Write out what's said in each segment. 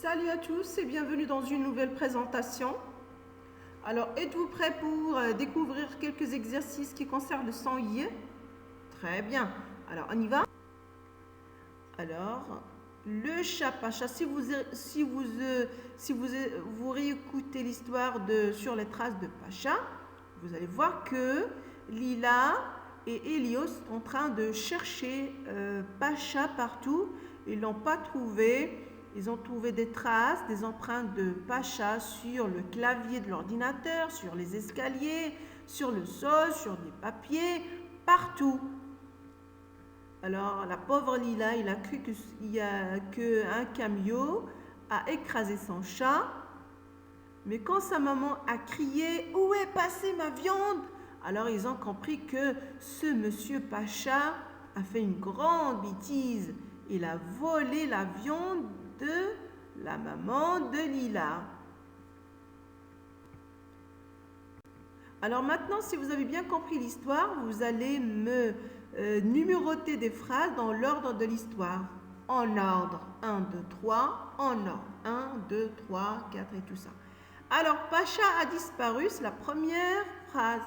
Salut à tous et bienvenue dans une nouvelle présentation. Alors, êtes-vous prêts pour découvrir quelques exercices qui concernent le son I? Très bien. Alors, on y va. Alors, le chat Pacha, si vous réécoutez l'histoire sur les traces de Pacha, vous allez voir que Lila et Elios sont en train de chercher Pacha partout. Ils ne l'ont pas trouvé. Ils ont trouvé des traces, des empreintes de Pacha sur le clavier de l'ordinateur, sur les escaliers, sur le sol, sur des papiers, partout. Alors, la pauvre Lila, il a cru qu'un camion a écrasé son chat. Mais quand sa maman a crié « Où est passée ma viande ?» alors ils ont compris que ce monsieur Pacha a fait une grande bêtise. Il a volé la viande de la maman de Lila. Alors maintenant, si vous avez bien compris l'histoire, vous allez me numéroter des phrases dans l'ordre de l'histoire. En ordre, 1, 2, 3, en ordre, 1, 2, 3, 4 et tout ça. Alors, Pacha a disparu, c'est la première phrase.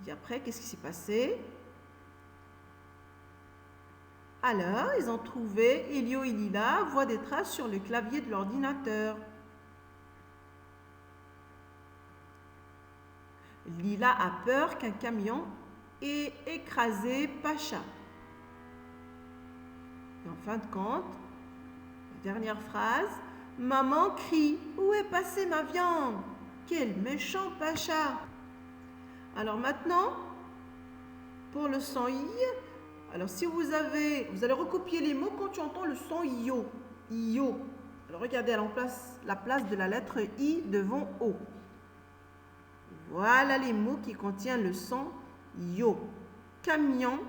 Et après, qu'est-ce qui s'est passé? Alors, ils ont trouvé, Elio et Lila voient des traces sur le clavier de l'ordinateur. Lila a peur qu'un camion ait écrasé Pacha. Et en fin de compte, la dernière phrase, maman crie, où est passée ma viande? Quel méchant Pacha! Alors maintenant, pour le son I, alors si vous allez recopier les mots quand tu entends le son IO. IO. Alors regardez à la place de la lettre I devant O. Voilà les mots qui contiennent le son IO. Camion,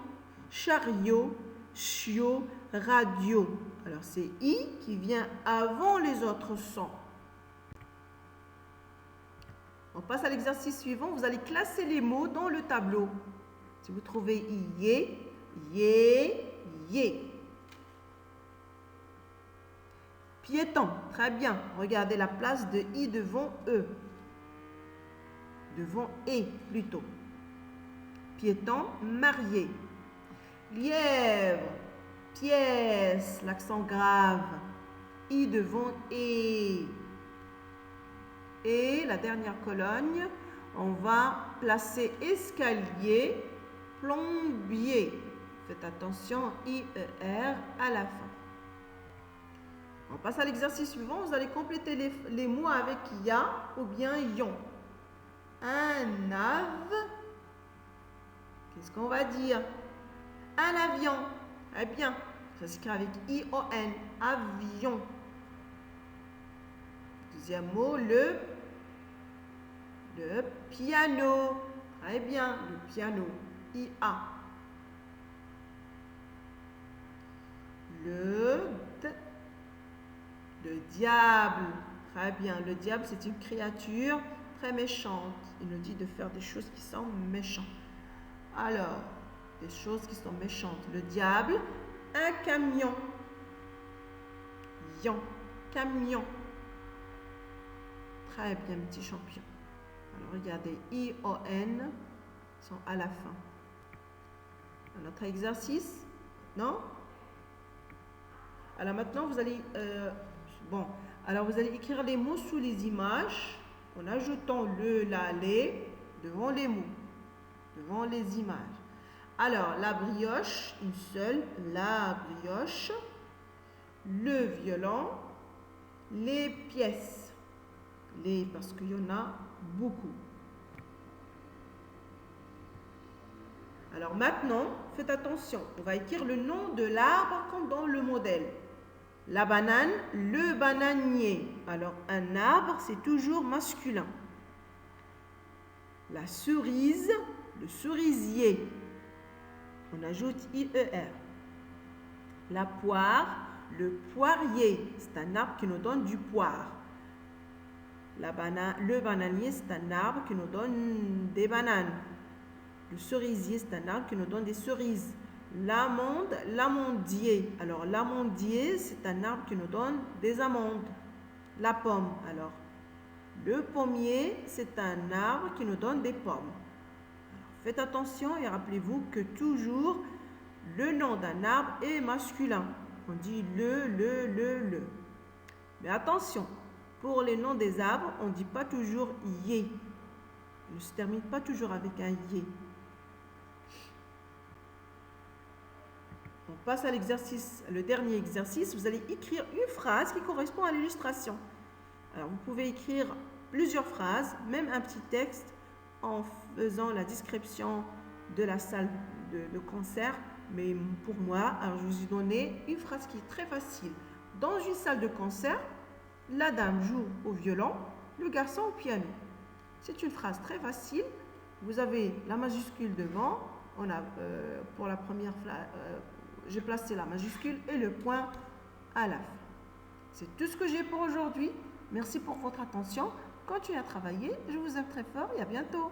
chariot, chiot, radio. Alors c'est I qui vient avant les autres sons. On passe à l'exercice suivant. Vous allez classer les mots dans le tableau. Si vous trouvez IE, yé. Piéton, très bien. Regardez la place de I devant E. Devant E plutôt. Piéton, marié. Lièvre, pièce, l'accent grave. I devant E. Et la dernière colonne, on va placer escalier, plombier. Faites attention, IER à la fin. On passe à l'exercice suivant. Vous allez compléter les mots avec ya ou bien yon. Un qu'est-ce qu'on va dire? Un avion. Eh bien, ça s'écrit avec I-O-N. Avion. Deuxième mot, le piano. Très bien, le piano. I-A. Le diable. Très bien. Le diable, c'est une créature très méchante. Il nous dit de faire des choses qui sont méchantes. Alors, des choses qui sont méchantes. Le diable, un camion. Yon, camion. Très bien, petit champion. Alors, regardez, I-O-N sont à la fin. Un autre exercice. Non? Alors maintenant, vous allez écrire les mots sous les images en ajoutant le, la, les devant les mots, devant les images. Alors, la brioche, une seule, la brioche, le violon, les pièces, parce qu'il y en a beaucoup. Alors maintenant, faites attention, on va écrire le nom de l'arbre comme dans le modèle. La banane, le bananier. Alors, un arbre, c'est toujours masculin. La cerise, le cerisier. On ajoute IER. La poire, le poirier. C'est un arbre qui nous donne du poire. Le bananier, c'est un arbre qui nous donne des bananes. Le cerisier, c'est un arbre qui nous donne des cerises. L'amande, l'amandier. Alors, l'amandier, c'est un arbre qui nous donne des amandes. La pomme, alors. Le pommier, c'est un arbre qui nous donne des pommes. Alors, faites attention et rappelez-vous que toujours, le nom d'un arbre est masculin. On dit le. Mais attention, pour les noms des arbres, on ne dit pas toujours yé. Il ne se termine pas toujours avec un yé. On passe à l'exercice, le dernier exercice. Vous allez écrire une phrase qui correspond à l'illustration. Alors, vous pouvez écrire plusieurs phrases, même un petit texte, en faisant la description de la salle de concert. Mais pour moi, alors je vous ai donné une phrase qui est très facile. Dans une salle de concert, la dame joue au violon, le garçon au piano. C'est une phrase très facile. Vous avez la majuscule devant. On a, pour la première phrase, j'ai placé la majuscule et le point à la fin. C'est tout ce que j'ai pour aujourd'hui. Merci pour votre attention. Continuez à travailler. Je vous aime très fort et à bientôt.